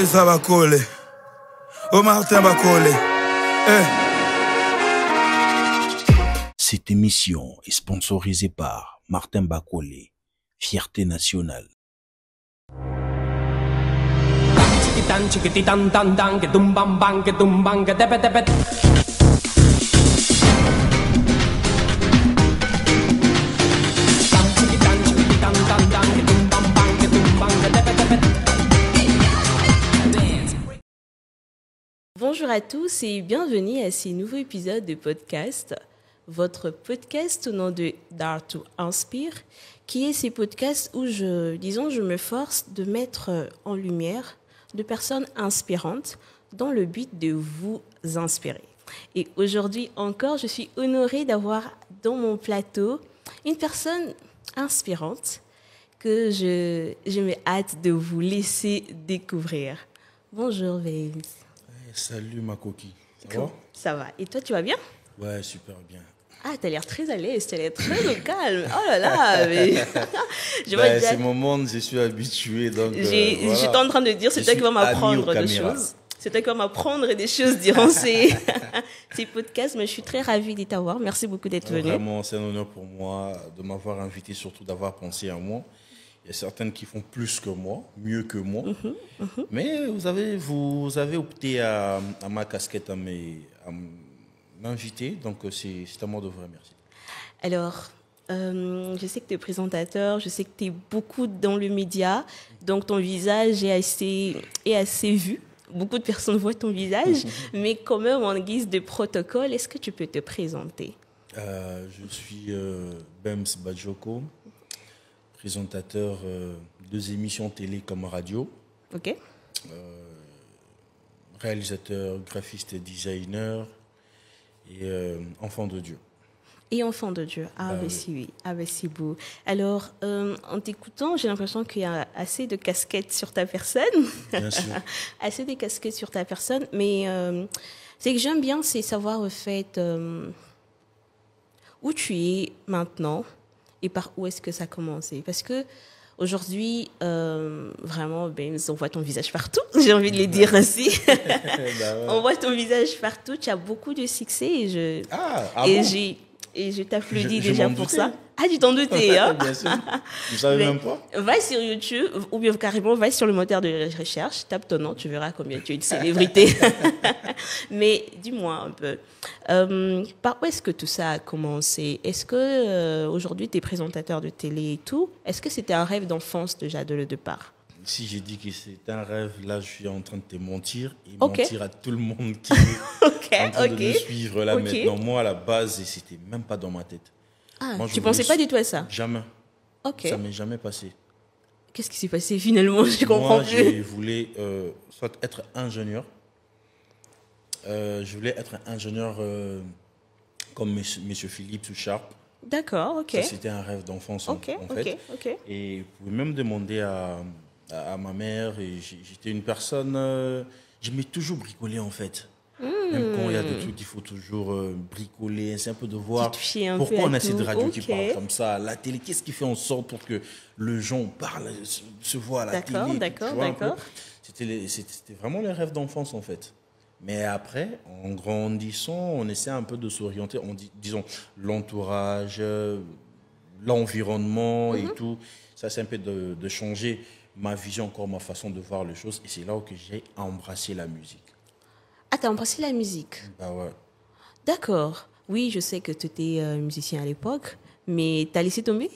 ça va coller. Oh Martin va coller. Cette émission est sponsorisée par Martin Bacolé, Fierté nationale. Bonjour à tous et bienvenue à ce nouveau épisode de podcast, votre podcast au nom de Dare to Inspire, qui est ces podcasts où je me force de mettre en lumière de personnes inspirantes dans le but de vous inspirer. Et aujourd'hui encore, je suis honorée d'avoir dans mon plateau une personne inspirante que je me hâte de vous laisser découvrir. Bonjour Vince. Salut ma coquille. Ça va? Ça va. Et toi, tu vas bien? Ouais, super bien. Ah, t'as l'air très à l'aise, t'as l'air très au calme. Oh là là, mais... c'est mon monde, je suis habitué. Donc, J'étais en train de dire, c'est toi qui vas m'apprendre des choses. C'est toi qui vas m'apprendre des choses durant ces podcasts. Mais je suis très ravie de t'avoir. Merci beaucoup d'être venu. Vraiment, c'est un honneur pour moi de m'avoir invité, surtout d'avoir pensé à moi. Il y a certaines qui font plus que moi, mieux que moi. Mais vous avez opté à ma casquette, à m'inviter. Donc, c'est à moi de vous remercier. Alors, je sais que tu es présentateur, je sais que tu es beaucoup dans le média. Donc, ton visage est assez vu. Beaucoup de personnes voient ton visage. Mais quand même, en guise de protocole, est-ce que tu peux te présenter? Je suis Bems Badjoko, présentateur deux émissions télé comme radio. Ok. Réalisateur, graphiste et designer et enfant de Dieu. Et enfant de Dieu. Oui. C'est beau. Alors, en t'écoutant, j'ai l'impression qu'il y a assez de casquettes sur ta personne. Bien sûr. Assez de casquettes sur ta personne. Mais ce que j'aime bien, c'est savoir au fait où tu es maintenant et par où est-ce que ça a commencé. Parce que aujourd'hui, vraiment, on voit ton visage partout. J'ai envie de le dire ainsi. Ouais. On voit ton visage partout. Tu as beaucoup de succès et je t'applaudis déjà pour ça. Ah, tu t'en doutais, hein? Bien sûr. Tu savais même pas? Va sur YouTube, ou bien carrément, va sur le moteur de recherche, tape ton nom, tu verras combien tu es une célébrité. Mais dis-moi un peu, par où est-ce que tout ça a commencé? Est-ce que aujourd'hui, tu es présentateur de télé et tout? Est-ce que c'était un rêve d'enfance déjà de le départ? Si j'ai dit que c'est un rêve, là, je suis en train de te mentir et mentir à tout le monde qui est en train de me suivre là maintenant. Moi, à la base, c'était même pas dans ma tête. Ah, moi, tu pensais pas du tout à ça? Jamais. Ok. Ça m'est jamais passé. Qu'est-ce qui s'est passé finalement? Je comprends plus. Moi, je voulais soit être ingénieur. Je voulais être ingénieur comme Monsieur Philippe Sharp. D'accord, ok. Ça, c'était un rêve d'enfance en fait. Et vous pouvez même demander à ma mère. Et j'étais une personne... j'aimais toujours bricoler en fait. Même quand il y a des trucs, il faut toujours bricoler. C'est un peu de voir pourquoi on a cette radio qui parle comme ça à la télé. Qu'est-ce qui fait en sorte pour que les gens parlent, se voient à la télé? D'accord. C'était vraiment les rêves d'enfance en fait. Mais après, en grandissant, on essaie un peu de s'orienter. Disons, l'entourage, l'environnement et tout. Ça, c'est un peu de changer ma vision, encore ma façon de voir les choses. Et c'est là où j'ai embrassé la musique. Ah, t'as embrassé la musique? Bah ouais. D'accord. Oui, je sais que tu étais musicien à l'époque, mais t'as laissé tomber?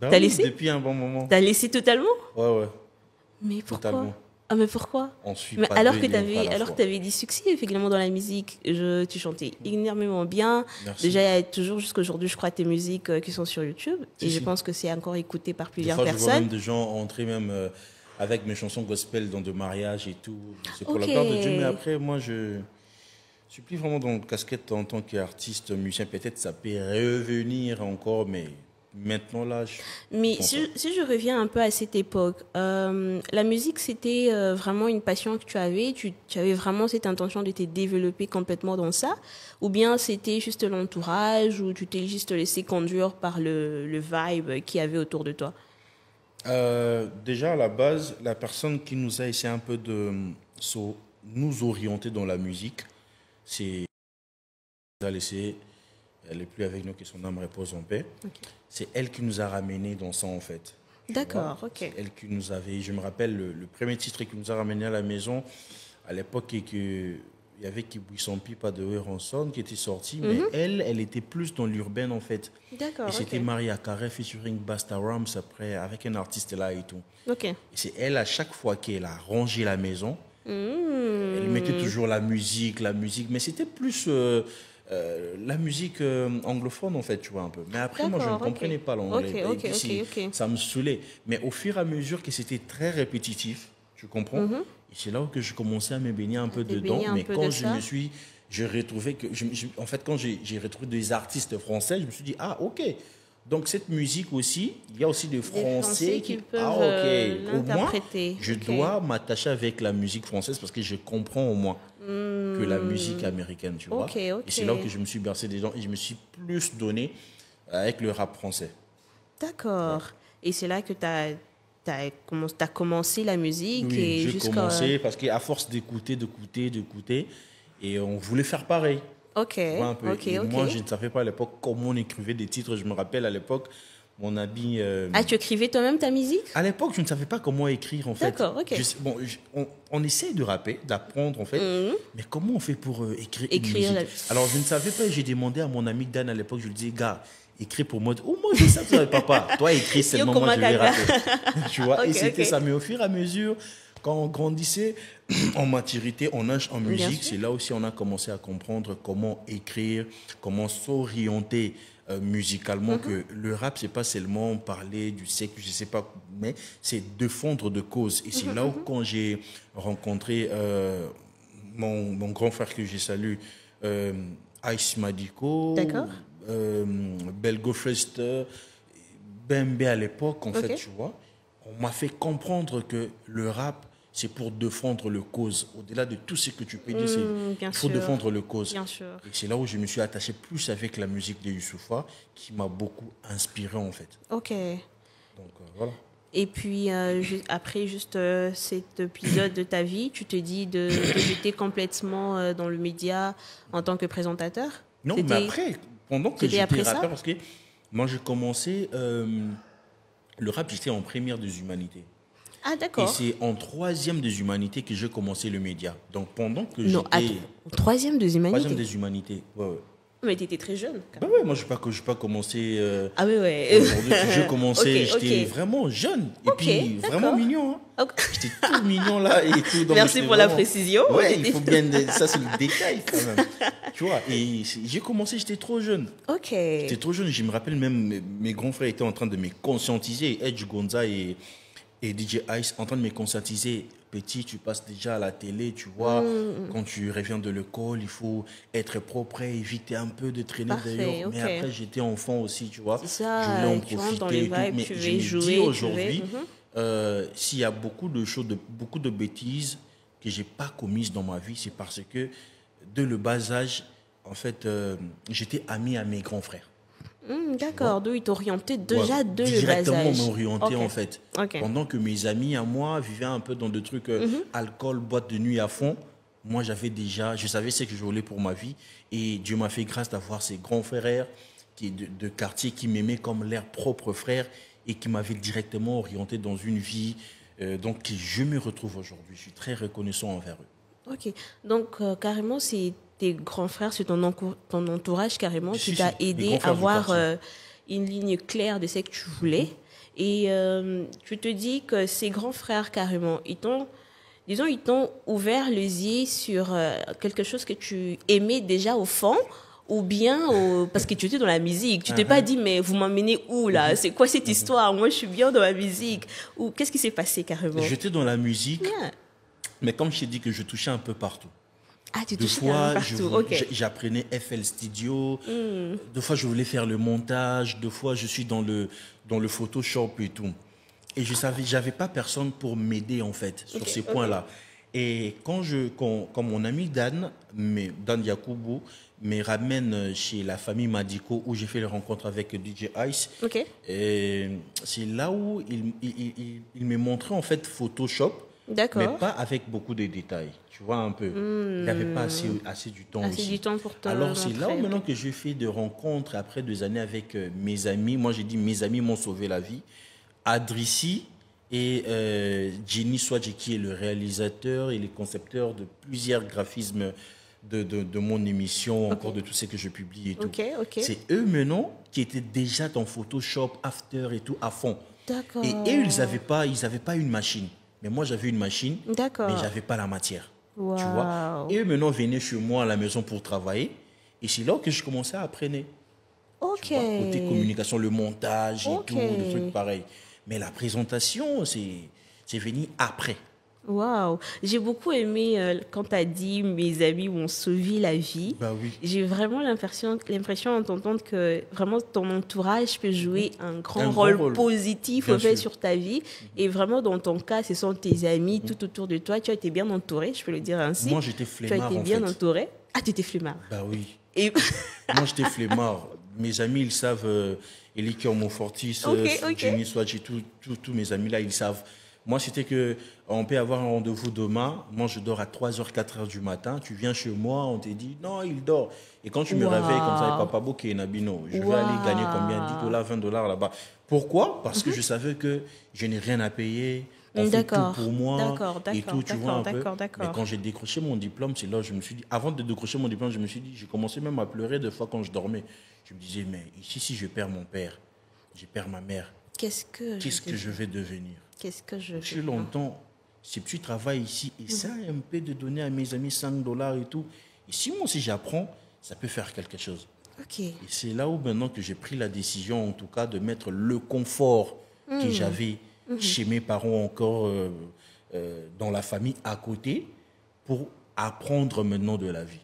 T'as laissé? Depuis un bon moment. T'as laissé totalement? Ouais. Mais pourquoi? Totalement. Ah, mais pourquoi? Alors que tu avais du succès effectivement dans la musique, tu chantais énormément bien. Merci. Déjà, il y a toujours jusqu'à aujourd'hui, je crois, tes musiques qui sont sur YouTube. Je pense que c'est encore écouté par plusieurs personnes. Je vois même des gens entrer même avec mes chansons gospel dans de mariages et tout. C'est pour la gloire de Dieu. Mais après, moi, je suis plus vraiment dans le casquette en tant qu'artiste, musicien. Peut-être ça peut revenir encore, mais... Maintenant, là, Mais si je reviens un peu à cette époque, la musique, c'était vraiment une passion que tu avais. Tu avais vraiment cette intention de te développer complètement dans ça? Ou bien c'était juste l'entourage, ou tu t'es juste laissé conduire par le vibe qu'il y avait autour de toi? Déjà, à la base, la personne qui nous a essayé un peu de nous orienter dans la musique, c'est nous a laissé, elle n'est plus avec nous, que son âme repose en paix. Okay. C'est elle qui nous a ramenés dans ça, en fait. D'accord, ok. C'est elle qui nous avait, je me rappelle, le premier titre qui nous a ramenés à la maison, à l'époque, et que il y avait Kibouissampi, pas de Ranson qui était sorti, mais elle était plus dans l'urbaine en fait. D'accord. Et c'était Maria Carey featuring Basta Rhymes après, avec un artiste là et tout. Ok. Et c'est elle, à chaque fois qu'elle a rangé la maison, elle mettait toujours la musique, mais c'était plus la musique anglophone en fait, tu vois un peu. Mais après, moi, je ne comprenais pas l'anglais. Ok. Ça me saoulait. Mais au fur et à mesure que c'était très répétitif, tu comprends? Et c'est là où que je commençais à me baigner un peu dedans. Mais quand j'ai retrouvé que, en fait, quand j'ai retrouvé des artistes français, je me suis dit, ah, ok. Donc, cette musique aussi, il y a aussi des Français qui peuvent l'interpréter. Au moins, je dois m'attacher avec la musique française parce que je comprends au moins que la musique américaine, tu vois. Et c'est là où que je me suis bercé dedans et je me suis plus donné avec le rap français. D'accord. Ouais. Et c'est là que tu as commencé la musique. Oui, j'ai commencé parce qu'à force d'écouter, et on voulait faire pareil. Ok. Moi, je ne savais pas à l'époque comment on écrivait des titres. Je me rappelle à l'époque, mon ami... tu écrivais toi-même ta musique? À l'époque, je ne savais pas comment écrire, en fait. D'accord, ok. On essaie de rapper, d'apprendre, en fait. Mais comment on fait pour écrire une musique? Alors, je ne savais pas. J'ai demandé à mon ami Dan à l'époque, je lui disais, gars, écris pour moi. Oh, moi, je sais ça, papa. Toi, écris seulement, moi, je vais rapper. Tu vois, et c'était ça. Mais au fur et à mesure, quand on grandissait en maturité, en âge, en musique, c'est là aussi on a commencé à comprendre comment écrire, comment s'orienter musicalement, que le rap, c'est pas seulement parler du sexe, je sais pas, mais c'est défendre de causes. Et c'est là où, quand j'ai rencontré mon grand frère que j'ai salué, Ice Madiko, Belgo Frester, Bembe à l'époque, en fait, tu vois, on m'a fait comprendre que le rap, c'est pour défendre le cause. Au-delà de tout ce que tu peux dire, il faut défendre le cause. Bien sûr. Et c'est là où je me suis attaché plus avec la musique de Youssoupha, qui m'a beaucoup inspiré, en fait. Ok. Donc, voilà. Et puis, après juste cet épisode de ta vie, tu te dis de jeter complètement dans le média en tant que présentateur? Non, mais après, pendant que j'étais rappeur, parce que moi, j'ai commencé... le rap, j'étais en première des humanités. Ah, d'accord. Et c'est en troisième des humanités que j'ai commencé le média. Donc, pendant que j'étais... Non, troisième des humanités? Troisième des humanités, ouais. Mais tu étais très jeune. Bah ouais, moi, je n'ai pas commencé... ah oui, ouais. Aujourd'hui, j'ai commencé, j'étais vraiment jeune. Et puis, vraiment mignon. Hein. J'étais tout mignon, là. Et tout, donc merci pour la précision. Ouais, il faut bien... Ça, c'est le détail, quand même. Tu vois, et j'ai commencé, j'étais trop jeune. Ok. J'étais trop jeune. Je me rappelle même, mes grands frères étaient en train de me conscientiser. Edge Gonza et DJ Ice en train de me conscientiser. Petit, tu passes déjà à la télé, tu vois. Quand tu reviens de l'école, il faut être propre et éviter un peu de traîner d'ailleurs. Okay. Mais après, j'étais enfant aussi, tu vois. C'est ça, je voulais en profiter. Dans les vibes, mais tu je me jouer, dis aujourd'hui, s'il y a beaucoup de choses, beaucoup de bêtises que je n'ai pas commises dans ma vie, c'est parce que dès le bas âge, en fait, j'étais ami à mes grands frères. D'accord, d'où ils t'orientaient déjà de le bas âge. Directement m'orienter en fait. Pendant que mes amis à moi vivaient un peu dans des trucs alcool, boîte de nuit à fond, moi j'avais déjà, je savais ce que je voulais pour ma vie et Dieu m'a fait grâce d'avoir ces grands frères de quartier qui m'aimaient comme leur propre frère et qui m'avaient directement orienté dans une vie donc je me retrouve aujourd'hui. Je suis très reconnaissant envers eux. Ok, donc carrément c'est tes grands frères, c'est ton entourage carrément qui t'a aidé à avoir une ligne claire de ce que tu voulais. Et tu te dis que ces grands frères carrément, ils t'ont ouvert les yeux sur quelque chose que tu aimais déjà au fond, ou bien parce que tu étais dans la musique. Tu t'es pas dit, mais vous m'emmenez où là? C'est quoi cette histoire? Moi, je suis bien dans la musique. Ou qu'est-ce qui s'est passé carrément? J'étais dans la musique, mais comme je t'ai dit que je touchais un peu partout. Ah, tu deux fois, partout. J'apprenais FL Studio. Deux fois, je voulais faire le montage. Deux fois, je suis dans le Photoshop et tout. Et je savais, j'avais pas personne pour m'aider, en fait, sur ces points-là. Et quand mon ami Dan Yakubu, me ramène chez la famille Madiko, où j'ai fait les rencontres avec DJ Ice, et c'est là où il me montrait en fait Photoshop, mais pas avec beaucoup de détails. Tu vois un peu. Il n'avait pas assez du temps aussi. Du temps pour te Alors c'est là où maintenant que j'ai fait des rencontres après 2 années avec mes amis. Moi j'ai dit mes amis m'ont sauvé la vie. Adrissi et Jenny Swadji, qui est le réalisateur et le concepteur de plusieurs graphismes de mon émission, encore de tout ce que je publie et tout. C'est eux maintenant qui étaient déjà dans Photoshop, After et tout à fond. D'accord. Et eux, ils n'avaient pas une machine. Mais moi, j'avais une machine, mais je n'avais pas la matière. Wow. Tu vois? Et eux maintenant venaient chez moi à la maison pour travailler. Et c'est là que je commençais à apprendre. Tu vois, côté communication, le montage et tout, des trucs pareils. Mais la présentation, c'est venu après. Waouh, j'ai beaucoup aimé quand tu as dit mes amis m'ont sauvé la vie. Bah oui. J'ai vraiment l'impression en t'entendant que vraiment ton entourage peut jouer un grand rôle positif en fait, sur ta vie. Et vraiment dans ton cas, ce sont tes amis tout autour de toi. Tu as été bien entouré, je peux le dire ainsi. Moi j'étais flemmard. Tu as été bien entouré. Ah, tu étais flemmard. Bah oui. Et... Moi j'étais flemmard. Mes amis ils savent, Elikior Monfortis, Jenny Swadji, tous mes amis là ils savent. Moi, c'était que on peut avoir un rendez-vous demain. Moi, je dors à 3h, 4h du matin. Tu viens chez moi, on te dit non, il dort. Et quand tu me réveilles comme ça, Papa Bokeh Nabino, je vais aller gagner combien? $10, $20 là-bas. Pourquoi? Parce que je savais que je n'ai rien à payer. On fait tout pour moi et tout, tu vois un peu. Mais quand j'ai décroché mon diplôme, c'est là où je me suis dit, avant de décrocher mon diplôme, je me suis dit, j'ai commencé même à pleurer des fois quand je dormais. Je me disais, mais ici, si je perds mon père, je perds ma mère, qu'est-ce que je vais devenir? Depuis longtemps, si tu travailles ici, et ça un peu de donner à mes amis $5 et tout. Et si moi aussi j'apprends, ça peut faire quelque chose. Et c'est là où maintenant que j'ai pris la décision, en tout cas, de mettre le confort que j'avais chez mes parents encore dans la famille à côté pour apprendre maintenant de la vie.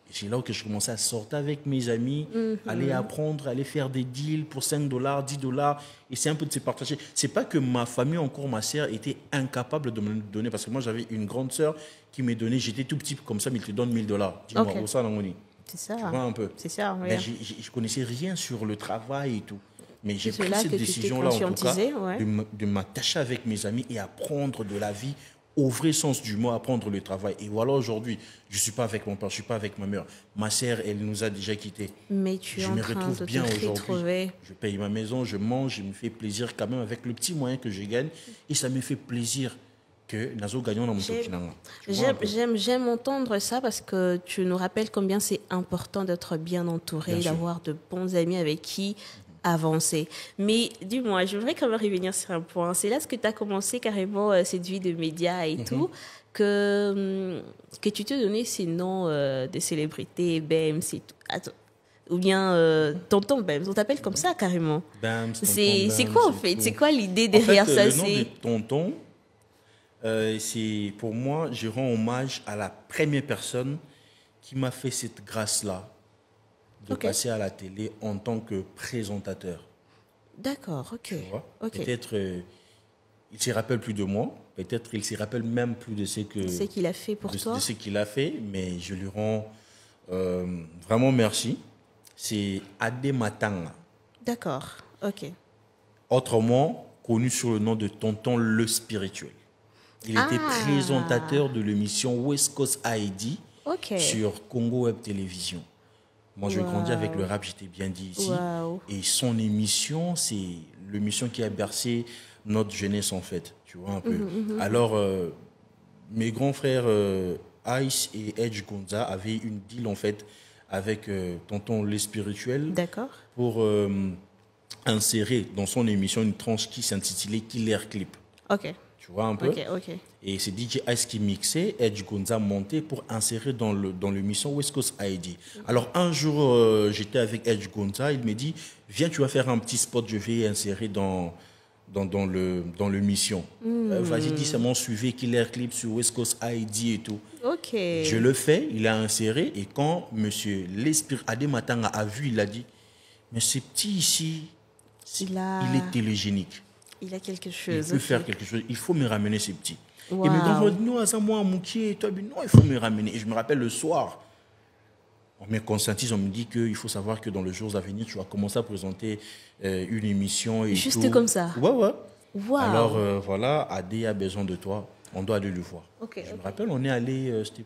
Et c'est là où je commençais à sortir avec mes amis, aller apprendre, aller faire des deals pour $5, $10. Et c'est un peu de se partager. C'est pas que ma famille, encore ma sœur, était incapable de me donner. Parce que moi, j'avais une grande sœur qui me donnait, j'étais tout petit comme ça, mais il te donne $1000. Dis-moi, où ça, Nangoni? C'est ça. Tu vois un peu. C'est ça, oui. Mais je connaissais rien sur le travail et tout. Mais j'ai pris cette décision-là, en tout cas, de m'attacher avec mes amis et apprendre de la vie au vrai sens du mot, apprendre le travail. Et voilà, aujourd'hui, je ne suis pas avec mon père, je ne suis pas avec ma mère. Ma sœur, elle nous a déjà quittés. Mais tu es en train de te retrouver. Je paye ma maison, je mange, je me fais plaisir quand même avec le petit moyen que je gagne. Et ça me fait plaisir que Nazo gagnons dans mon continent. J'aime entendre ça parce que tu nous rappelles combien c'est important d'être bien entouré, d'avoir de bons amis avec qui avancer. Mais dis-moi, je voudrais quand même revenir sur un point. C'est là ce que tu as commencé carrément cette vie de médias et tout, que tu te donnais ces noms de célébrités, Bems et tout. Attends. Ou bien Tonton Bems, on t'appelle comme ça carrément. Bems, c'est quoi en fait? C'est quoi l'idée derrière ça? Le nom de Tonton, c'est pour moi, je rends hommage à la première personne qui m'a fait cette grâce-là de passer à la télé en tant que présentateur. D'accord, ok. Tu vois? Peut-être il ne se rappelle plus de moi, peut-être il ne se rappelle même plus de ce qu'il a fait pour toi. De ce qu'il a fait, mais je lui rends vraiment merci. C'est Adé Matanga. D'accord, ok. Autrement connu sous le nom de Tonton le Spirituel. Il était présentateur de l'émission West Coast ID sur Congo Web Télévision. Moi, je grandis avec le rap, j'étais bien dit ici. Et son émission, c'est l'émission qui a bercé notre jeunesse, en fait. Tu vois un peu. Alors, mes grands frères Ice et Edge Gonza avaient une deal, en fait, avec Tonton Le Spirituel. D'accord. Pour insérer dans son émission une tranche qui s'intitulait Killer Clip. Ok. Tu vois un peu. Et c'est DJ Ice qui mixait, Edge Gonza montait pour insérer dans l'émission West Coast ID. Alors un jour, j'étais avec Edge Gonza, il me dit, viens, tu vas faire un petit spot, je vais insérer dans l'émission. Vas-y, dis seulement, suivez Killer Clip sur West Coast ID et tout. Je le fais, il a inséré, et quand monsieur Adé Matanga a vu, il a dit, mais ce petit ici, il est télégénique. Il a quelque chose. Il peut faire quelque chose. Il faut me ramener ces petits. Wow. Et me dit, non, ça, moi, Moukié, toi, non, il faut me ramener. Et je me rappelle le soir, on me conscientise, on me dit qu'il faut savoir que dans les jours à venir, tu vas commencer à présenter une émission. Et juste tout. Comme ça. Ouais. Wow. Alors, voilà, Adé a besoin de toi. On doit aller le voir. Je me rappelle, on est allé, c'était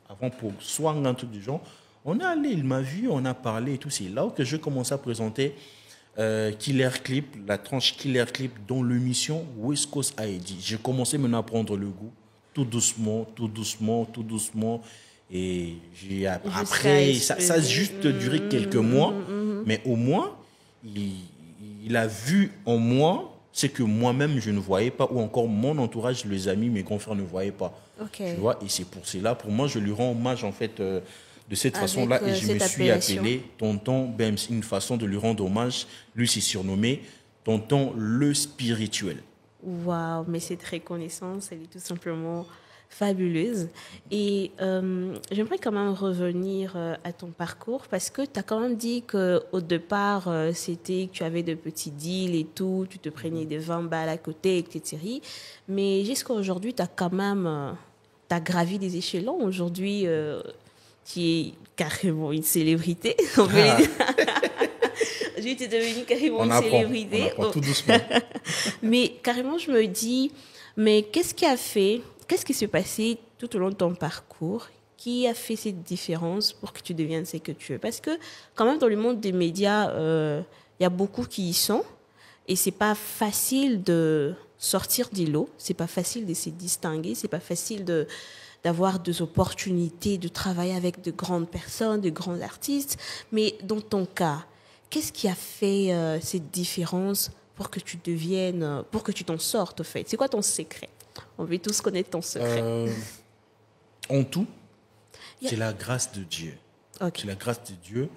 avant pour Swang, un truc du genre. On est allé, il m'a vu, on a parlé et tout. C'est là où je commençais à présenter Killer Clip, la tranche Killer Clip dans l'émission West Coast ID. J'ai commencé maintenant à prendre le goût, tout doucement. Et après, ça a juste duré quelques mois, mais au moins, il a vu en moi ce que moi-même je ne voyais pas, ou encore mon entourage, les amis, mes confrères ne voyaient pas. Tu vois, et c'est pour cela, pour moi, je lui rends hommage en fait de cette façon-là, et je me suis appelé Tonton Bems, une façon de lui rendre hommage. Lui s'est surnommé Tonton le spirituel. Waouh, mais cette reconnaissance, elle est tout simplement fabuleuse. Et j'aimerais quand même revenir à ton parcours, parce que tu as quand même dit qu'au départ, c'était que tu avais de petits deals et tout, tu te prenais des 20 balles à côté, etc. Mais jusqu'à aujourd'hui, tu as quand même t'as gravi des échelons. Aujourd'hui, tu es carrément une célébrité. Aujourd'hui, tu es devenue carrément une célébrité. On apprend tout doucement. Mais carrément, je me dis, mais qu'est-ce qui s'est passé tout au long de ton parcours qui a fait cette différence pour que tu deviennes ce que tu es? Parce que quand même, dans le monde des médias, il y a beaucoup qui y sont, et c'est pas facile de sortir du lot, c'est pas facile de se distinguer, c'est pas facile d'avoir des opportunités de travailler avec de grandes personnes, de grands artistes. Mais dans ton cas, qu'est-ce qui a fait cette différence pour que tu deviennes, pour que tu t'en sortes, en fait? C'est quoi ton secret? On veut tous connaître ton secret. En tout, c'est la grâce de Dieu. C'est la grâce de Dieu,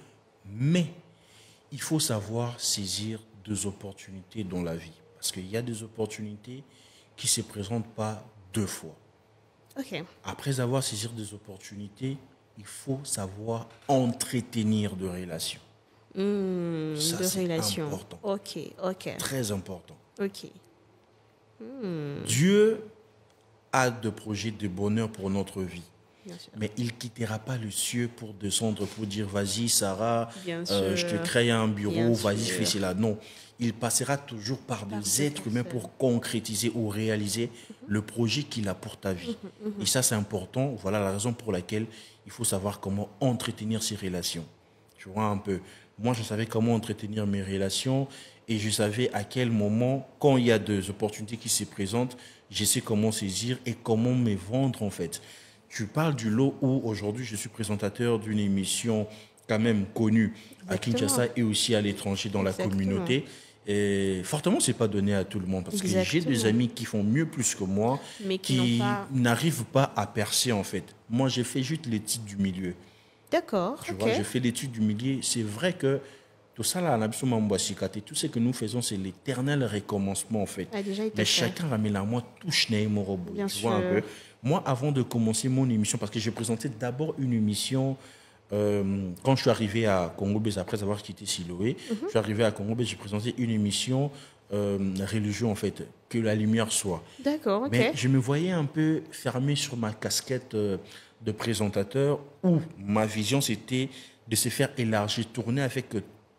mais il faut savoir saisir des opportunités dans la vie. Parce qu'il y a des opportunités qui ne se présentent pas deux fois. Après avoir saisi des opportunités, il faut savoir entretenir de relations. Ça, c'est important. Très important. Dieu a de projets de bonheur pour notre vie. Mais il ne quittera pas le ciel pour descendre, pour dire vas-y Sarah, je te crée un bureau, vas-y fais cela. Non, il passera toujours par des êtres humains pour concrétiser ou réaliser le projet qu'il a pour ta vie. Et ça c'est important, voilà la raison pour laquelle il faut savoir comment entretenir ces relations. Tu vois un peu, moi je savais comment entretenir mes relations et je savais à quel moment, quand il y a des opportunités qui se présentent, je sais comment saisir et comment me vendre en fait. Tu parles du lot où aujourd'hui je suis présentateur d'une émission quand même connue à Kinshasa et aussi à l'étranger dans la communauté. Et fortement, ce n'est pas donné à tout le monde parce que j'ai des amis qui font mieux plus que moi, mais qui n'arrivent pas à percer en fait. Moi, j'ai fait juste l'étude du milieu. Tu vois, j'ai fait l'étude du milieu. C'est vrai que tout ça, là, tout ce que nous faisons, c'est l'éternel recommencement en fait. Mais chacun ramène à moi touche mon robot. Tu vois un peu. Moi, avant de commencer mon émission, parce que j'ai présenté d'abord une émission quand je suis arrivé à Congo-Base, après avoir quitté Siloé, je suis arrivé à Congo-Base, j'ai présenté une émission religion, en fait, que la lumière soit. Mais je me voyais un peu fermé sur ma casquette de présentateur, où ma vision, c'était de se faire élargir, tourner avec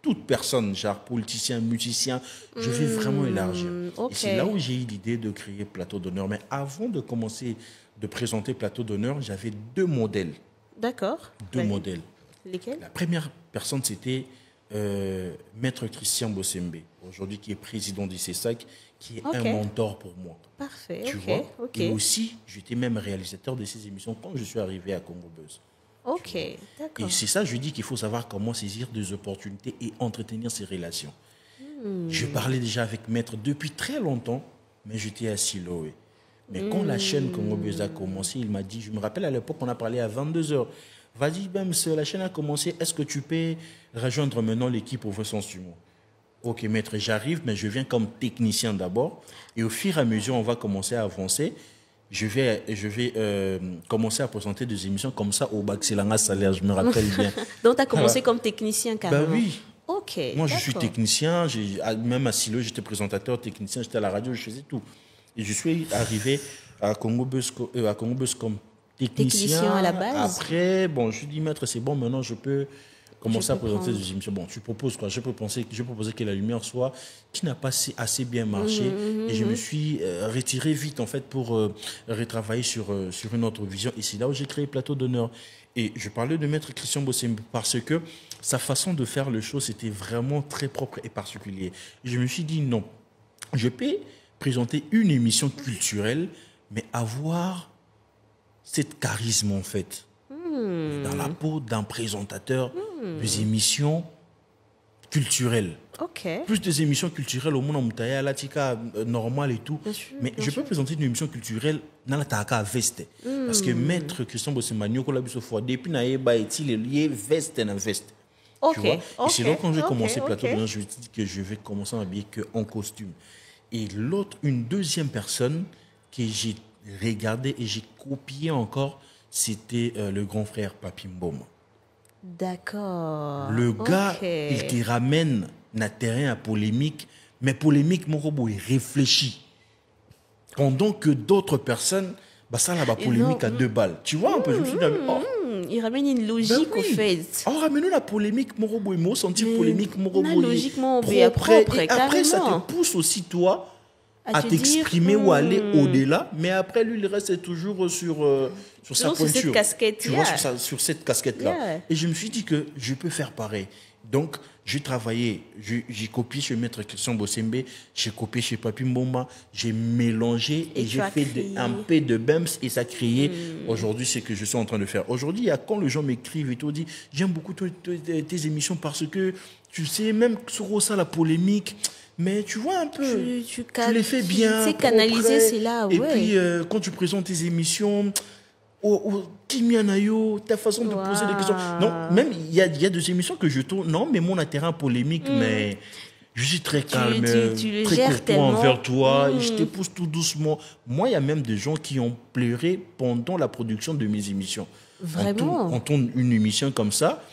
toute personne, genre politicien, musicien, je vais vraiment élargir. Et c'est là où j'ai eu l'idée de créer Plateau d'honneur. Mais avant de commencer de présenter Plateau d'honneur, j'avais deux modèles. Deux modèles. Lesquels? La première personne, c'était Maître Christian Bossembe, aujourd'hui qui est président du CESAC, qui est un mentor pour moi. Tu vois? Et aussi, j'étais même réalisateur de ces émissions quand je suis arrivé à Congo Buzz. Et c'est ça, je dis qu'il faut savoir comment saisir des opportunités et entretenir ces relations. Je parlais déjà avec Maître depuis très longtemps, mais j'étais à Siloé. Mais quand la chaîne Congo Buzz a commencé, il m'a dit, je me rappelle à l'époque, on a parlé à 22h. Vas-y, la chaîne a commencé, est-ce que tu peux rejoindre maintenant l'équipe au vrai sens du mot? Ok, Maître, j'arrive, mais je viens comme technicien d'abord. Et au fur et à mesure, on va commencer à avancer. Je vais commencer à présenter des émissions comme ça au Baxelanga Salaire, je me rappelle bien. Donc, tu as commencé comme technicien carrément? Oui. Moi, je suis technicien. Même à Silo, j'étais présentateur, technicien, j'étais à la radio, je faisais tout. Et je suis arrivé à Congo Buzz comme Technicien à la base. Après, bon, je dis, maître, c'est bon, maintenant je peux commencer à présenter des émissions. Bon, tu proposes quoi? Je proposais que la lumière soit qui n'a pas assez bien marché. Et je me suis retiré vite, en fait, pour retravailler sur une autre vision. Et c'est là où j'ai créé Plateau d'honneur. Et je parlais de maître Christian Bossembe parce que sa façon de faire les choses était vraiment très propre et particulière. Et je me suis dit, non, je peux présenter une émission culturelle, mais avoir cette charisme, en fait, dans la peau d'un présentateur des émissions culturelles. Plus des émissions culturelles au monde en Moutaya, la tika normal et tout. Mais je peux présenter une émission culturelle dans la taka veste. Parce que maître Christian Bossembe, depuis naïba est-il lié veste en veste. Tu vois? Et c'est donc quand j'ai commencé Plateau d'honneur, je me suis dit que je vais commencer à m'habiller qu'en costume. Et une deuxième personne que j'ai regardé et j'ai copié encore, c'était le grand frère Papi Mboma. D'accord. Le gars, il te ramène na terrain à polémique, mais polémique, mon robot, il réfléchit. Pendant que d'autres personnes, bah ça là, bah polémique à 2 balles. Tu vois un peu, je me suis dit, il ramène une logique au fait. Oh, ramène la polémique, mon robot, il m'a senti polémique, mon robot. Logiquement, propre. Et après, ça te pousse aussi, toi, à t'exprimer ou aller au-delà, mais après, lui, il reste toujours sur sa pointure. Sur cette casquette. Tu vois, sur cette casquette-là. Et je me suis dit que je peux faire pareil. Donc, j'ai travaillé, j'ai copié chez Maître Christian Bossembe, j'ai copié chez Papi Mboma, j'ai mélangé et j'ai fait un peu de BEMS et ça a créé aujourd'hui ce que je suis en train de faire. Aujourd'hui, quand les gens m'écrivent et tout, disent j'aime beaucoup tes émissions parce que tu sais, même sur ça, la polémique, mais tu vois un peu, tu les fais bien. Tu sais canaliser, c'est là, et puis, quand tu présentes tes émissions, ta façon de poser des questions. Non, même il y a des émissions que je tourne. Non, mais mon terrain polémique, mais je suis très calme, très courtois envers toi. Et je te pousse tout doucement. Moi, il y a même des gens qui ont pleuré pendant la production de mes émissions. Vraiment? On tourne une émission comme ça.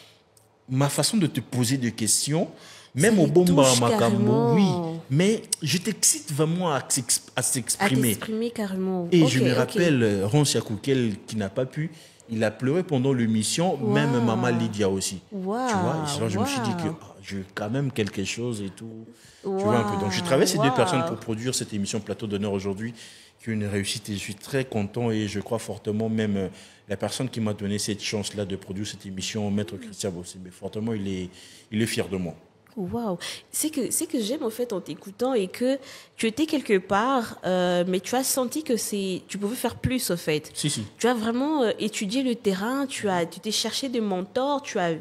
Ma façon de te poser des questions, même au Bomba Makambo, oui. Mais je t'excite vraiment à s'exprimer. À t'exprimer carrément. Et je me rappelle, Ron Siakoukel, qui n'a pas pu, il a pleuré pendant l'émission, même Maman Lydia aussi. Tu vois, et là, je me suis dit que j'ai quand même quelque chose et tout. Tu vois un peu. Donc, j'ai travaillé ces 2 personnes pour produire cette émission Plateau d'honneur aujourd'hui, qui est une réussite et je suis très content et je crois fortement, même la personne qui m'a donné cette chance-là de produire cette émission, Maître Christian Bossembe, fortement, il est fier de moi. Waouh, c'est que j'aime en fait en t'écoutant et que tu étais quelque part, mais tu as senti que tu pouvais faire plus en fait. Si. Tu as vraiment étudié le terrain, tu t'es cherché des mentors, tu as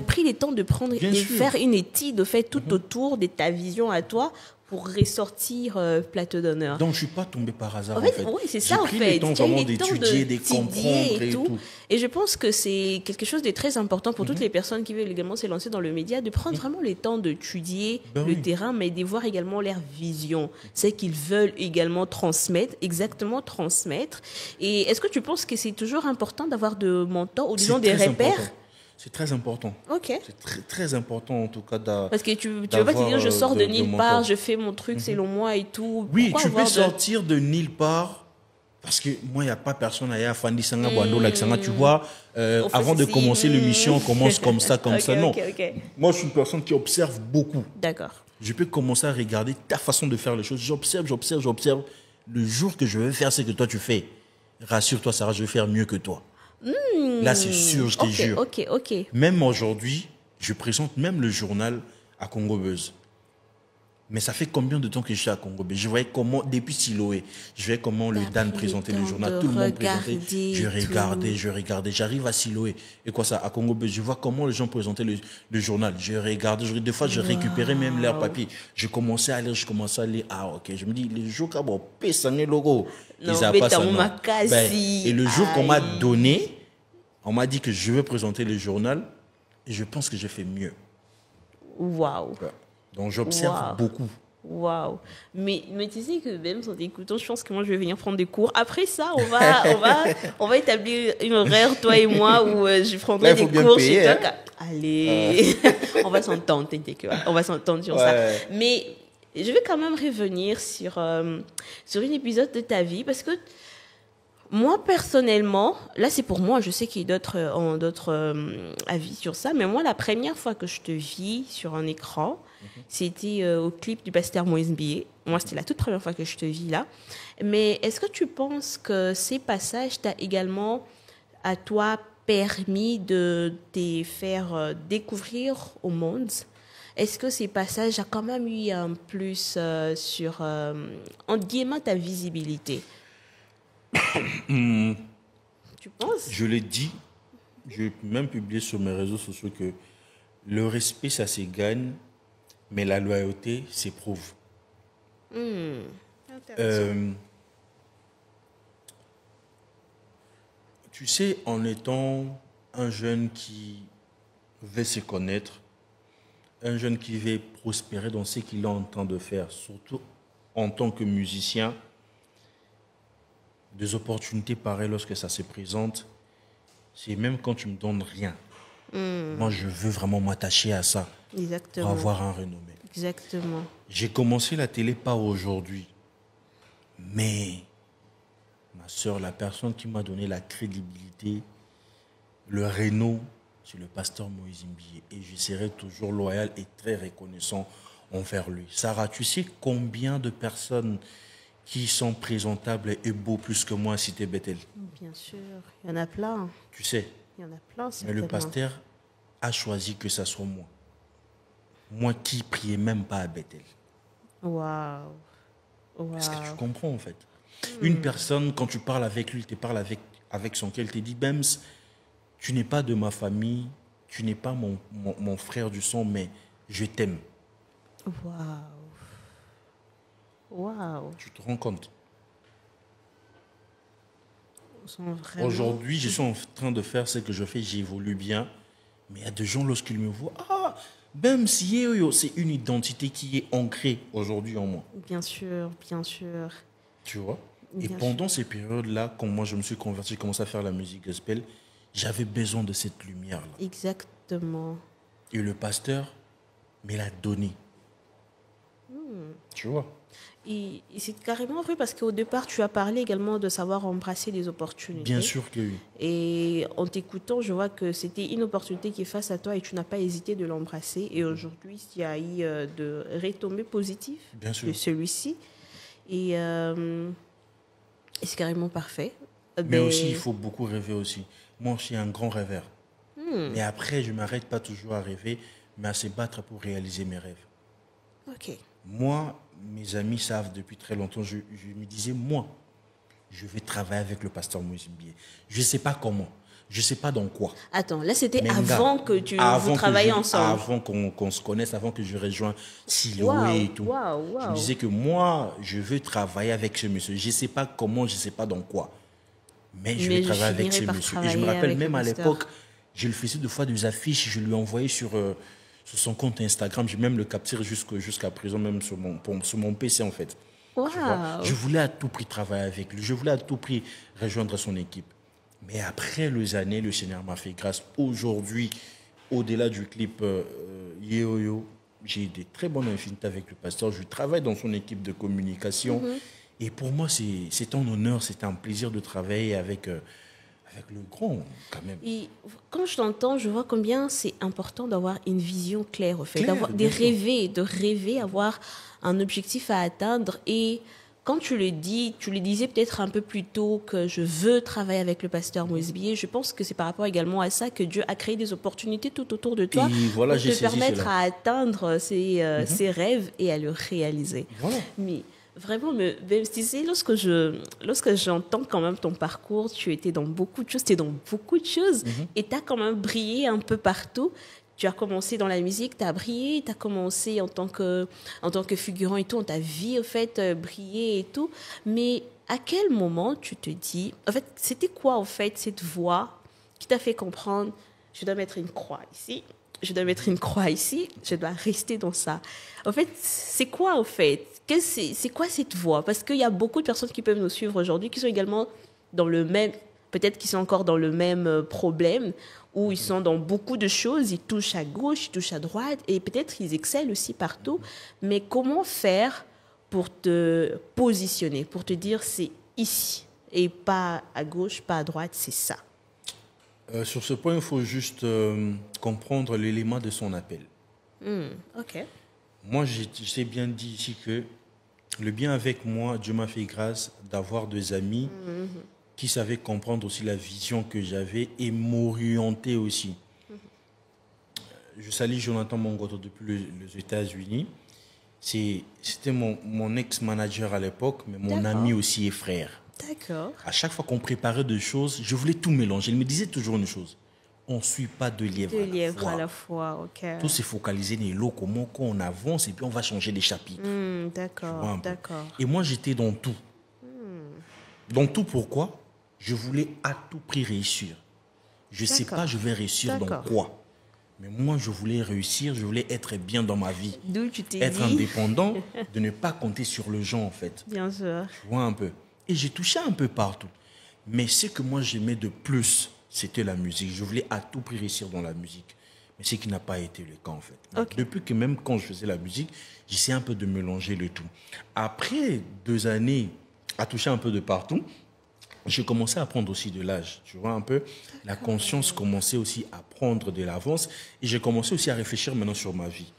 pris le temps de prendre faire une étude en fait tout autour de ta vision à toi pour ressortir Plateau d'honneur. Donc je suis pas tombé par hasard en fait. Oui, c'est ça en fait. J'ai pris le temps vraiment d'étudier, de comprendre et tout. Et je pense que c'est quelque chose de très important pour toutes les personnes qui veulent également se lancer dans le média, de prendre vraiment le temps d'étudier le terrain, mais de voir également leur vision, c'est qu'ils veulent également transmettre. Et est-ce que tu penses que c'est toujours important d'avoir de mentors ou disons des repères? C'est très important. C'est très, très important en tout cas. Parce que tu ne veux pas te dire je sors de nulle part, je fais mon truc selon moi et tout. Oui, tu peux sortir de nulle part. Parce que moi, il n'y a pas personne à Fandi Sanga Boando, tu vois, avant de commencer l'émission, on commence comme ça, non. Moi, je suis une personne qui observe beaucoup. D'accord. Je peux commencer à regarder ta façon de faire les choses. J'observe. Le jour que je vais faire ce que toi tu fais, rassure-toi, Sarah, je vais faire mieux que toi. Là, c'est sûr, je te jure. Ok. Même aujourd'hui, je présente même le journal à Congo Buzz. Mais ça fait combien de temps que je suis à Congo Buzz? Je voyais comment, depuis Siloé, je voyais comment le Dan présentait le journal, tout le monde présentait. Je regardais. J'arrive à Siloé. Et quoi ça, à Congo Buzz, je vois comment les gens présentaient le journal. Je regardais. Des fois, je récupérais même leur papier. Je commençais à lire. Ah, ok. Je me dis, les jours qu'on m'a payé logo, ils n'ont pas ça. Et le jour qu'on m'a donné, on m'a dit que je vais présenter le journal. Et je pense que j'ai fait mieux. Waouh. Donc, j'observe beaucoup. Waouh. Mais tu sais que même en t'écoutant, je pense que moi, je vais venir prendre des cours. Après ça, on va établir une horaire, toi et moi, où je prendrai des cours chez toi. Allez, on va s'entendre, t'inquiète. On va s'entendre sur ça. Mais je vais quand même revenir sur un épisode de ta vie parce que Moi, personnellement, là, c'est pour moi, je sais qu'il y a d'autres avis sur ça, mais moi, la première fois que je te vis sur un écran, c'était au clip du pasteur Moïse Mbié. Moi, c'était la toute première fois que je te vis là. Mais est-ce que tu penses que ces passages t'ont également, à toi, permis de te faire découvrir au monde? Est-ce que ces passages ont quand même eu un plus sur, entre guillemets, ta visibilité? Tu penses? Je l'ai dit, j'ai même publié sur mes réseaux sociaux que le respect, ça se gagne, mais la loyauté s'éprouve. Tu sais, en étant un jeune qui veut se connaître, un jeune qui veut prospérer dans ce qu'il est en train de faire, surtout en tant que musicien, des opportunités pareilles lorsque ça se présente, c'est même quand tu me donnes rien. Moi, je veux vraiment m'attacher à ça. Exactement. Pour avoir un renommé. Exactement. J'ai commencé la télé pas aujourd'hui, mais ma soeur, la personne qui m'a donné la crédibilité, le réno, c'est le pasteur Moïse Mbié. Et je serai toujours loyal et très reconnaissant envers lui. Sarah, tu sais combien de personnes qui sont présentables et beaux plus que moi à Cité Bethel? Bien sûr, il y en a plein. Tu sais. Il y en a plein, mais le pasteur a choisi que ça soit moi. Moi qui priais même pas à Bethel. Waouh. Est-ce que tu comprends en fait? Une personne, quand tu parles avec lui, tu parles avec son cœur, il te dit, Bems, tu n'es pas de ma famille, tu n'es pas mon frère du sang, mais je t'aime. Waouh. Waouh. Tu te rends compte? Vraiment... Aujourd'hui, je suis en train de faire ce que je fais, j'évolue bien, mais il y a des gens, lorsqu'ils me voient, ah, Bems, c'est une identité qui est ancrée aujourd'hui en moi. Bien sûr, bien sûr. Tu vois? Bien et pendant ces périodes-là, quand moi je me suis converti, commencé à faire la musique gospel, j'avais besoin de cette lumière-là. Exactement. Et le pasteur me l'a donné. Tu vois? Et c'est carrément vrai parce qu'au départ, tu as parlé également de savoir embrasser les opportunités. Bien sûr que oui. Et en t'écoutant, je vois que c'était une opportunité qui est face à toi et tu n'as pas hésité de l'embrasser. Et aujourd'hui, il y a eu de retombées positives de celui-ci. Et c'est carrément parfait. Mais aussi, il faut beaucoup rêver aussi. Moi, je suis un grand rêveur. Mais après, je ne m'arrête pas toujours à rêver, mais à se battre pour réaliser mes rêves. Ok. Moi, mes amis savent depuis très longtemps, je me disais, moi, je vais travailler avec le pasteur Moïse Mbié. Je ne sais pas comment, je ne sais pas dans quoi. Attends, là, c'était avant que vous travailliez ensemble. Avant qu'on se connaisse, avant que je rejoigne Siloé et tout. Je me disais que moi, je veux travailler avec ce monsieur. Je ne sais pas comment, je ne sais pas dans quoi. Mais je vais travailler avec ce monsieur. Et je me rappelle même à l'époque, je le faisais 2 fois des affiches, je lui envoyais sur son compte Instagram, j'ai même le capturé jusqu'à présent, même sur mon PC en fait. Wow. Je voulais à tout prix travailler avec lui, je voulais à tout prix rejoindre son équipe. Mais après les années, le Seigneur m'a fait grâce. Aujourd'hui, au-delà du clip Yo, j'ai des très bonnes affinités avec le pasteur. Je travaille dans son équipe de communication. Et pour moi, c'est un honneur, c'est un plaisir de travailler avec le grand, quand même. Et quand je t'entends, je vois combien c'est important d'avoir une vision claire, au fait, de rêver, avoir un objectif à atteindre. Et quand tu le disais peut-être un peu plus tôt que je veux travailler avec le pasteur Moïse Mbié, je pense que c'est par rapport également à ça que Dieu a créé des opportunités tout autour de toi pour te permettre à atteindre ses rêves et à le réaliser. Voilà. Mais vraiment, tu sais, lorsque j'entends quand même ton parcours, tu étais dans beaucoup de choses, et tu as quand même brillé un peu partout. Tu as commencé dans la musique, tu as brillé, tu as commencé en tant que figurant et tout, on t'a vu, en fait, briller et tout. Mais à quel moment tu te dis, en fait, c'était quoi, en fait, cette voix qui t'a fait comprendre, je dois mettre une croix ici, je dois rester dans ça. En fait, c'est quoi, en fait? C'est quoi cette voix? Parce qu'il y a beaucoup de personnes qui peuvent nous suivre aujourd'hui qui sont également dans le même, peut-être qu'ils sont encore dans le même problème, où ils sont dans beaucoup de choses, ils touchent à gauche, ils touchent à droite, et peut-être ils excellent aussi partout. Mais comment faire pour te positionner, pour te dire c'est ici? et pas à gauche, pas à droite, c'est ça. Sur ce point, il faut juste comprendre l'élément de son appel. Ok. Moi, j'ai bien dit ici que le bien avec moi, Dieu m'a fait grâce d'avoir des amis qui savaient comprendre aussi la vision que j'avais et m'orienter aussi. Je salue Jonathan Mongoto depuis les États-Unis. C'était mon ex-manager à l'époque, mais mon ami aussi et frère. D'accord. À chaque fois qu'on préparait des choses, je voulais tout mélanger. Il me disait toujours une chose. On ne suit pas deux lièvres à la fois. Ok. Tout s'est focalisé dans les lots, comment on avance et puis on va changer les chapitres. D'accord. Et moi, j'étais dans tout. Dans tout, pourquoi? Je voulais à tout prix réussir. Je ne sais pas, je vais réussir dans quoi. Mais moi, je voulais réussir, je voulais être bien dans ma vie. D'où tu t'es être indépendant, de ne pas compter sur le gens, en fait. Bien sûr. Tu vois un peu. Et j'ai touché un peu partout. Mais ce que moi, j'aimais de plus, c'était la musique. Je voulais à tout prix réussir dans la musique. Mais ce qui n'a pas été le cas, en fait. Okay. Depuis que même quand je faisais la musique, j'essayais un peu de mélanger le tout. Après 2 années à toucher un peu de partout, j'ai commencé à prendre aussi de l'âge. Tu vois un peu, la conscience commençait aussi à prendre de l'avance. Et j'ai commencé aussi à réfléchir maintenant sur ma vie.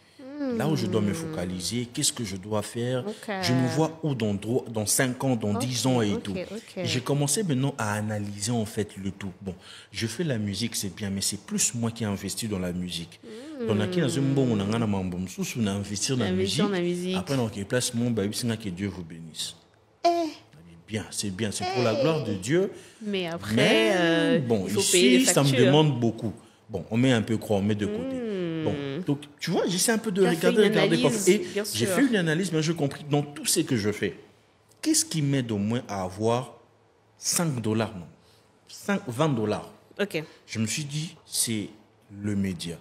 Là où je dois me focaliser, qu'est-ce que je dois faire, je me vois où dans 5 ans, dans 10 ans et tout. Et j'ai commencé maintenant à analyser en fait le tout. Bon, je fais la musique, c'est bien, mais c'est plus moi qui ai investi dans la musique. Donc, on a investi dans la musique. Après, on place mon baby, que Dieu vous bénisse. C'est bien, c'est pour la gloire de Dieu. Mais après, bon, il faut payer les factures. Ça me demande beaucoup. Bon, on met un peu quoi, on met de côté. Bon, donc, tu vois, j'essaie un peu de regarder. Et j'ai fait une analyse, mais j'ai compris dans tout ce que je fais. Qu'est-ce qui m'aide au moins à avoir $5, non, $20? Ok. Je me suis dit, c'est le média.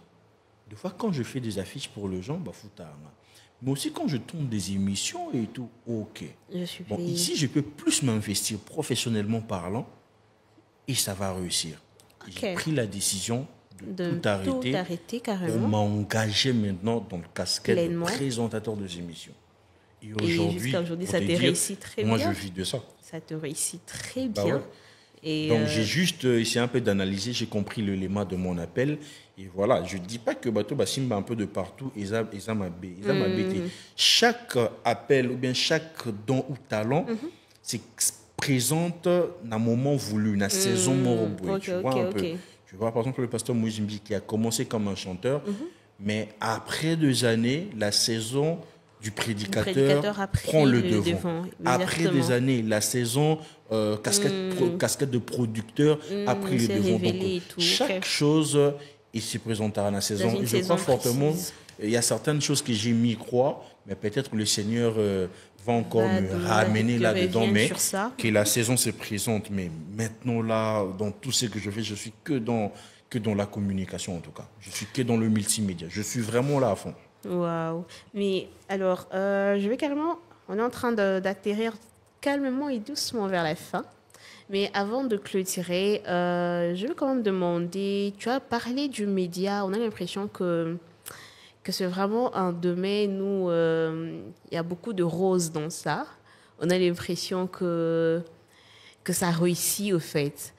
Des fois, quand je fais des affiches pour les gens, mais aussi quand je tourne des émissions et tout, ok. Bon, ici, je peux plus m'investir professionnellement parlant et ça va réussir. Okay. J'ai pris la décision de tout arrêter pour m'engager maintenant dans le casquette de présentateur des émissions. Et aujourd'hui, ça te réussit très bien. Moi, je vis de ça. Ça te réussit très bien. Ouais. Et donc, j'ai juste essayé un peu d'analyser, j'ai compris l'élément de mon appel. Et voilà, je ne dis pas que Bato Bassimba un peu de partout, ils ont m'embêté. Chaque appel ou bien chaque don ou talent, c'est présente dans un moment voulu, dans la saison morobouée. Tu vois un peu. Tu vois, par exemple, le pasteur Moïse Mbi qui a commencé comme un chanteur, mais après 2 années, la saison du prédicateur prend le devant. Après des années, la saison casquette de producteur a pris le devant. Donc, chaque chose, il se présentera dans la saison. Et je crois fortement, il y a certaines choses que j'ai mis croire, mais peut-être que le Seigneur va encore me ramener là-dedans, mais que la saison se présente. Mais maintenant, là, dans tout ce que je fais, je suis que dans la communication, en tout cas. Je suis que dans le multimédia. Je suis vraiment là à fond. Waouh. Mais alors, je vais carrément... On est en train d'atterrir calmement et doucement vers la fin. Mais avant de clôturer, je veux quand même demander... Tu as parlé du média. On a l'impression que c'est vraiment un domaine où il y a beaucoup de roses dans ça. On a l'impression que ça réussit, au fait.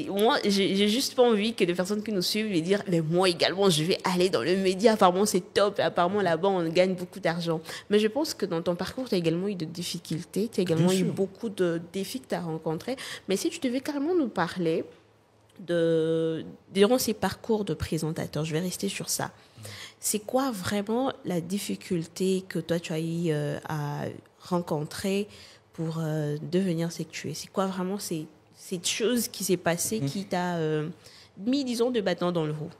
Moi, j'ai juste pas envie que les personnes qui nous suivent les dire, mais moi également, je vais aller dans le média. Apparemment, c'est top. Apparemment, là-bas, on gagne beaucoup d'argent. Mais je pense que dans ton parcours, tu as également eu de difficultés. Tu as également eu beaucoup de défis que tu as rencontrés. Mais si tu devais carrément nous parler durant ces parcours de présentateur, je vais rester sur ça. C'est quoi vraiment la difficulté que toi, tu as eu à rencontrer pour devenir ce que tu es? C'est quoi vraiment cette chose qui s'est passée qui t'a mis, disons, de bâton dans le roue?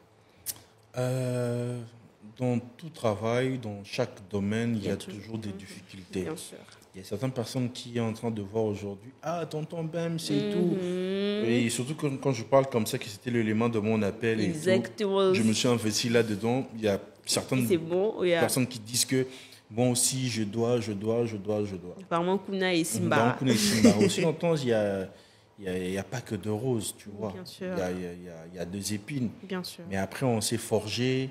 Dans tout travail, dans chaque domaine, il y a toujours des difficultés. Bien sûr. Il y a certaines personnes qui sont en train de voir aujourd'hui, tonton Bem, c'est tout. Et surtout quand je parle comme ça, que c'était l'élément de mon appel. Exactement. Et tout, je me suis investi là-dedans. Il y a certaines personnes qui disent que moi aussi, je dois. Apparemment, Kuna et Simba. Aussi longtemps, il n'y a pas que de roses, tu vois. Bien sûr. Il y a des épines. Bien sûr. Mais après, on s'est forgé,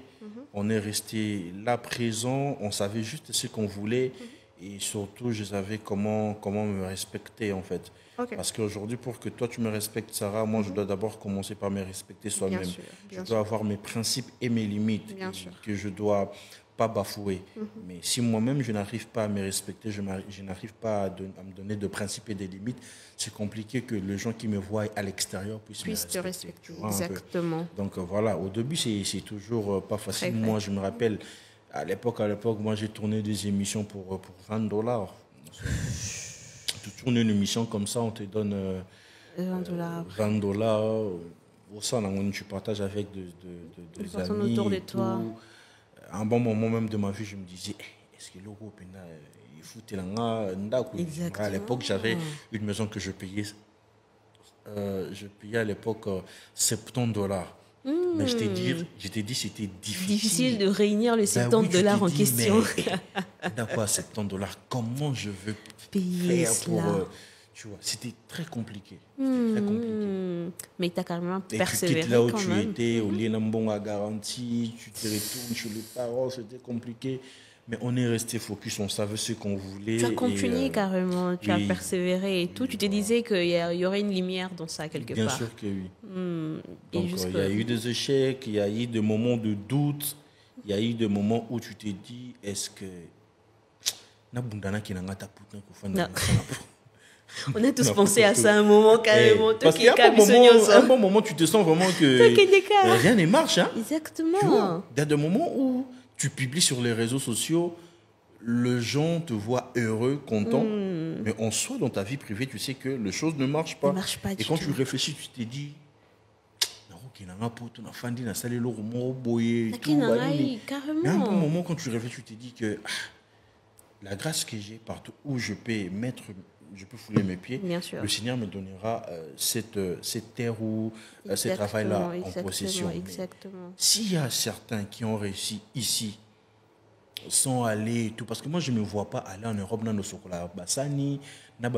on est resté là présent, on savait juste ce qu'on voulait. Et surtout, je savais comment me respecter, en fait. Parce qu'aujourd'hui, pour que toi, tu me respectes, Sarah, moi, je dois d'abord commencer par me respecter soi-même. Je dois avoir mes principes et mes limites que je dois pas bafouer. Mais si moi-même, je n'arrive pas à me respecter, je n'arrive pas à me donner de principes et des limites, c'est compliqué que les gens qui me voient à l'extérieur puissent me respecter. Exactement. Donc voilà, au début, c'est toujours pas facile. Moi, je me rappelle, à l'époque, moi, j'ai tourné des émissions pour $20. Tu tournes une émission comme ça, on te donne $20. Au sein, tu partages avec des amis autour de toi. À un bon moment même de ma vie, je me disais, est-ce que l'euro, il faut à l'époque, j'avais une maison que je payais. Je payais à l'époque $70. Mais je t'ai dit, c'était difficile. De réunir les $70 en question. D'accord, $70, comment je veux payer faire cela pour... tu vois, c'était très compliqué. Très compliqué. Mais tu as carrément persévéré. Et tu quittes là où tu étais, au lieu d'un bon à garantie, tu te retournes chez les parents, c'était compliqué. Mais on est resté focus, on savait ce qu'on voulait. Tu as continué carrément, tu as persévéré et tout. Tu te disais qu'il y aurait une lumière dans ça quelque part. Bien sûr que oui. Et donc, il y a eu des échecs, il y a eu des moments de doute, il y a eu des moments où tu t'es dit, est-ce que... On a tous pensé à ça un moment carrément. Parce qu'à un bon moment, tu te sens vraiment que rien ne marche. Hein? Exactement. Tu vois, il y a des moments où tu publies sur les réseaux sociaux, les gens te voient heureux, content, mais en soi, dans ta vie privée, tu sais que les choses ne marchent pas. Et quand tu réfléchis, tu te dis, mais à un bon moment, quand tu réfléchis, tu te dis que la grâce que j'ai partout où je peux fouler mes pieds, le Seigneur me donnera cette terre ou ce travail-là en possession. S'il y a certains qui ont réussi ici, sans aller et tout, parce que moi je ne me vois pas aller en Europe dans le Sokola Bassani, non,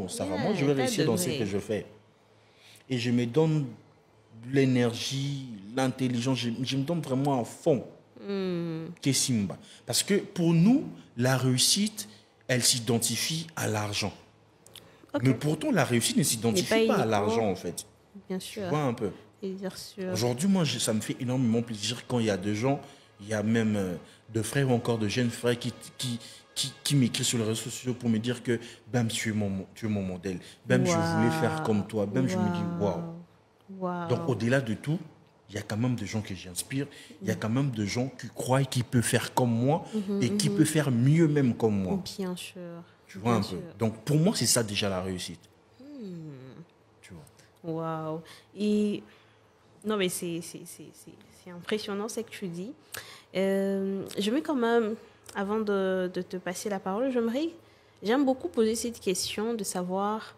Sarah, moi je vais réussir dans ce que je fais. Et je me donne l'énergie, l'intelligence, je me donne vraiment à fond. Simba. Parce que pour nous, la réussite, elle s'identifie à l'argent. Mais pourtant, la réussite ne s'identifie pas à l'argent, en fait. Bien sûr. Tu vois un peu. Aujourd'hui, moi, ça me fait énormément plaisir quand il y a des gens, il y a même de frères ou encore de jeunes frères qui m'écrivent sur les réseaux sociaux pour me dire que Bam, tu es mon modèle. Bam, je voulais faire comme toi. Bam, je me dis waouh. Donc, au-delà de tout, il y a quand même des gens que j'inspire, il y a quand même des gens qui croient qu'ils peuvent faire comme moi et qui peuvent faire mieux même comme moi. Bien sûr. Tu vois un peu. Donc pour moi, c'est ça déjà la réussite. Tu vois. Waouh. Et non, mais c'est impressionnant ce que tu dis. Je vais quand même, avant de te passer la parole, j'aime beaucoup poser cette question de savoir,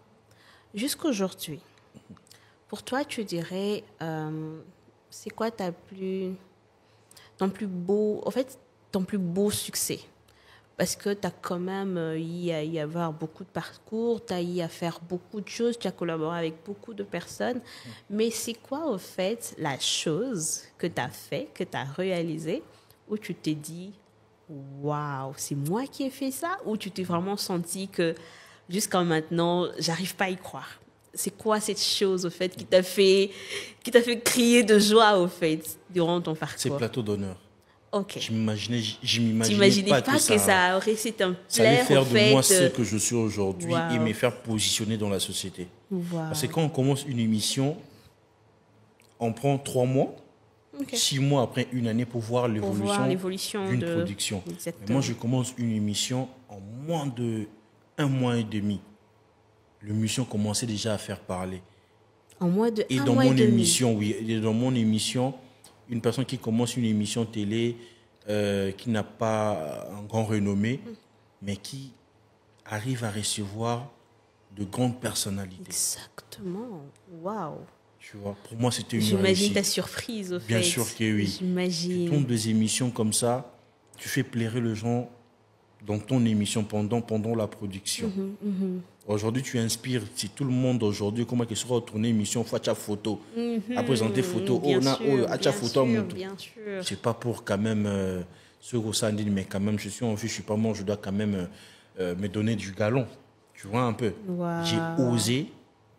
jusqu'aujourd'hui, pour toi, tu dirais... c'est quoi ton plus beau succès? Parce que tu as quand même y avoir beaucoup de parcours, tu as y à faire beaucoup de choses, tu as collaboré avec beaucoup de personnes. Mais c'est quoi, au fait, la chose que tu as fait, que tu as réalisée, où tu t'es dit, waouh, c'est moi qui ai fait ça? Ou tu t'es vraiment senti que jusqu'à maintenant, j'arrive pas à y croire? C'est quoi cette chose, au fait, qui t'a fait crier de joie, au fait, durant ton parcours? C'est plateau d'honneur. Ok. Je m'imaginais pas que ça aurait été un plaisir, ça allait faire de moi ce que je suis aujourd'hui et me faire positionner dans la société. Parce que quand on commence une émission, on prend 3 mois, 6 mois après une année pour voir l'évolution d'une production. Moi, je commence une émission en moins de 1 mois et demi. L'émission commençait déjà à faire parler. En moins de et dans mon émission, oui, et dans mon émission, une personne qui commence une émission télé qui n'a pas un grand renommée, mais qui arrive à recevoir de grandes personnalités. Exactement. Waouh. Tu vois, pour moi, c'était une réussite. J'imagine ta surprise, au fait. Bien sûr que oui. J'imagine. Tu tombes des émissions comme ça, tu fais plaire les gens dans ton émission pendant la production. Aujourd'hui, tu inspires. Si tout le monde aujourd'hui, comment qu'il sera retourné émission, faut à photo, à présenter photo, bien sûr. C'est pas pour quand même ce gros dit, mais quand même, je suis en vie, je ne suis pas mort, je dois quand même me donner du galon. Tu vois un peu. Wow. J'ai osé.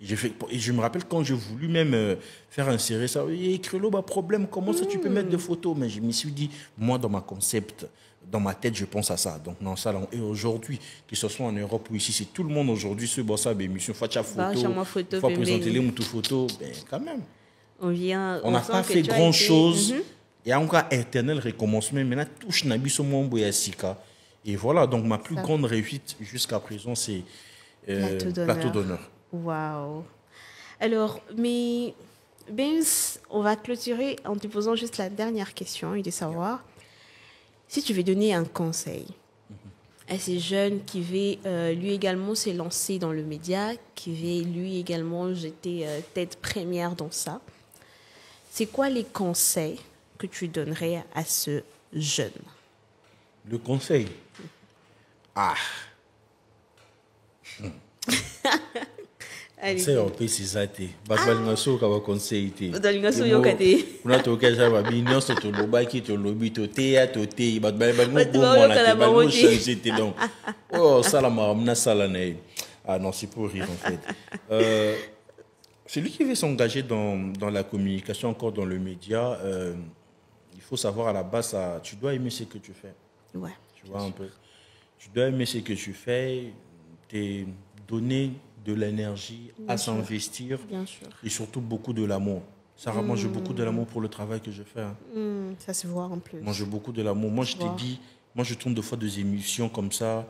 Et je me rappelle quand j'ai voulu même faire insérer ça, écris-le, problème, comment ça tu peux mettre des photos? Mais je me suis dit, moi, dans ma concept, dans ma tête, je pense à ça. Donc, non, ça, et aujourd'hui, que ce soit en Europe ou ici, c'est tout le monde aujourd'hui, ce bossa, émission, faut présenter les moutons photos, ben, quand même. On n'a pas fait grand-chose. Il y a encore éternel recommencement. Maintenant, touche Nabi mon Boyasika. Et voilà, donc ma plus grande réussite jusqu'à présent, c'est plateau d'honneur. Waouh. Alors, mais Bems, on va clôturer en te posant juste la dernière question et de savoir si tu veux donner un conseil à ces jeunes qui veulent lui également se lancer dans le média, qui veulent lui également jeter tête première dans ça. C'est quoi les conseils que tu donnerais à ce jeune? Le conseil? C'est un peu si ça t'est. Balingaso ka conseil té. Balingaso yo kate. Kuna toka jaba binyo so to loba ki to lobi to te ya to te bat balingo bon na te balingo changer té donc. Oh salama mna salane. Ah non, c'est pour rire en fait. Celui qui veut s'engager dans la communication, encore dans le média, il faut savoir à la base, tu dois aimer ce que tu fais. Ouais. Tu vois un peu. Tu dois aimer ce que tu fais, te donner de l'énergie à s'investir et surtout beaucoup de l'amour. Sarah, moi j'ai beaucoup de l'amour pour le travail que je fais. Hein. Ça se voit en plus. Moi j'ai beaucoup de l'amour. Moi je t'ai dit, moi je tourne des fois des émissions comme ça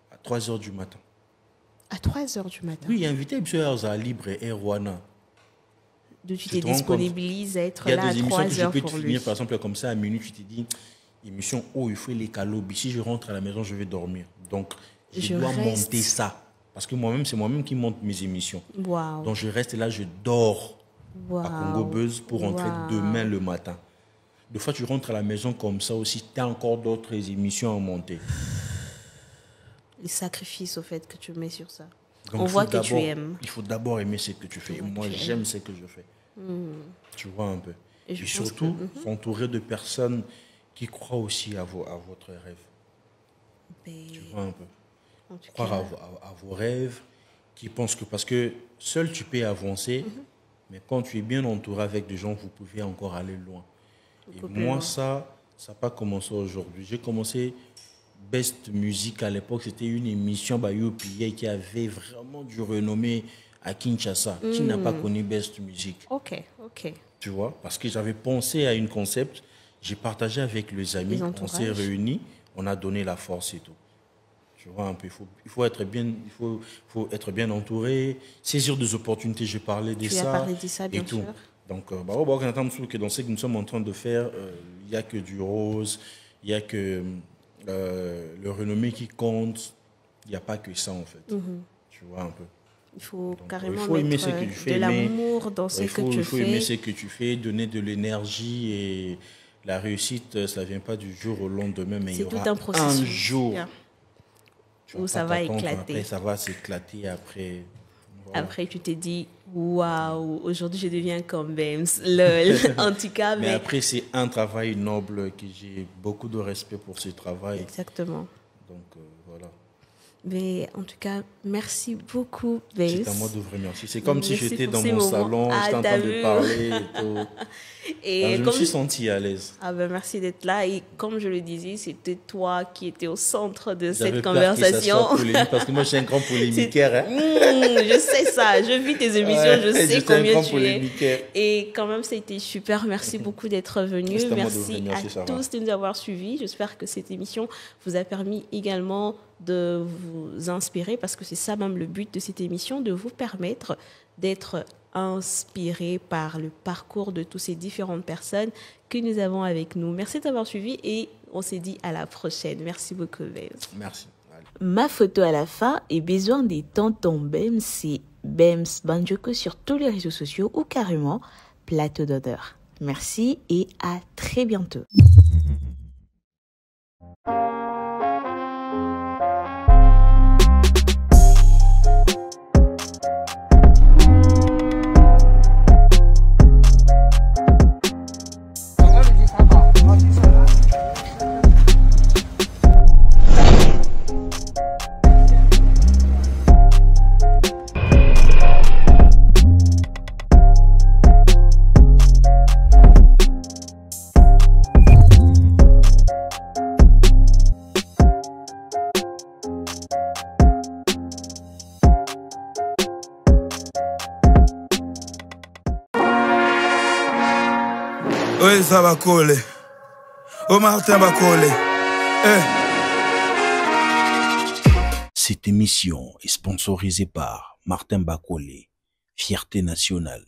à 3h du matin. À 3h du matin? Oui, invité à Libre et Rwanda. Donc tu t'es disponibilisé à être là à 3h pour lui. Il y a des émissions que je peux te finir par exemple comme ça à minuit, tu t'es dit, émission, il faut les calobes. Si je rentre à la maison, je vais dormir. Donc je dois monter ça. Parce que moi-même, c'est moi-même qui monte mes émissions. Wow. Donc je reste là, je dors à Congo Buzz pour rentrer demain le matin. Des fois, tu rentres à la maison comme ça aussi, tu as encore d'autres émissions à monter. Les sacrifices au fait que tu mets sur ça. Donc, on voit que tu aimes. Il faut d'abord aimer ce que tu fais. Et moi, j'aime ce que je fais. Tu vois un peu. Et surtout, s'entourer de personnes qui croient aussi à votre rêve. Tu vois un peu. Croire à vos rêves, qui pensent que... Parce que seul, tu peux avancer, mais quand tu es bien entouré avec des gens, vous pouvez encore aller loin. Et moi, ça n'a pas commencé aujourd'hui. J'ai commencé Best Music à l'époque. C'était une émission qui avait vraiment du renommé à Kinshasa. Qui n'a pas connu Best Music? Ok. Tu vois, parce que j'avais pensé à une concept, j'ai partagé avec les amis, on s'est réunis, on a donné la force et tout. Tu vois un peu, il faut être bien entouré, saisir des opportunités, j'ai parlé de ça. Tu as parlé de ça, bien sûr. Donc, dans ce que nous sommes en train de faire, il n'y a que du rose, il n'y a que le renommé qui compte, il n'y a pas que ça en fait. Tu vois un peu. Il faut carrément mettre de l'amour dans ce que tu fais. Il faut aimer ce que tu fais, donner de l'énergie et la réussite, ça ne vient pas du jour au lendemain, mais il y aura un jour où ça va éclater. Après, ça va s'éclater après. Voilà. Après, tu t'es dit, waouh, aujourd'hui je deviens comme Bems. Lol. En tout cas, mais après, c'est un travail noble que j'ai beaucoup de respect pour ce travail. Exactement. Donc, voilà. Mais en tout cas, merci beaucoup, Bems. C'est à moi de vous remercier. C'est comme si j'étais dans mon salon, j'étais en train de parler et tout. Et je me suis sentie à l'aise. Merci d'être là. Et comme je le disais, c'était toi qui étais au centre de cette conversation. Parce que moi, je suis un grand polémiquaire. Je sais ça. Je vis tes émissions. Je sais combien tu es. Et quand même, ça a été super. Merci beaucoup d'être venu. Merci à tous de nous avoir suivis. J'espère que cette émission vous a permis également de vous inspirer, parce que c'est ça même le but de cette émission, de vous permettre d'être inspiré par le parcours de toutes ces différentes personnes que nous avons avec nous. Merci d'avoir suivi et on s'est dit à la prochaine. Merci beaucoup, Bems. Merci. Ma photo à la fin et besoin des tontons Bems, c'est Bems Banjoko sur tous les réseaux sociaux ou carrément Plateau d'honneur. Merci et à très bientôt. Oui, ça va coller. Oh, Martin va coller. Cette émission est sponsorisée par Martin Bakolé, fierté nationale.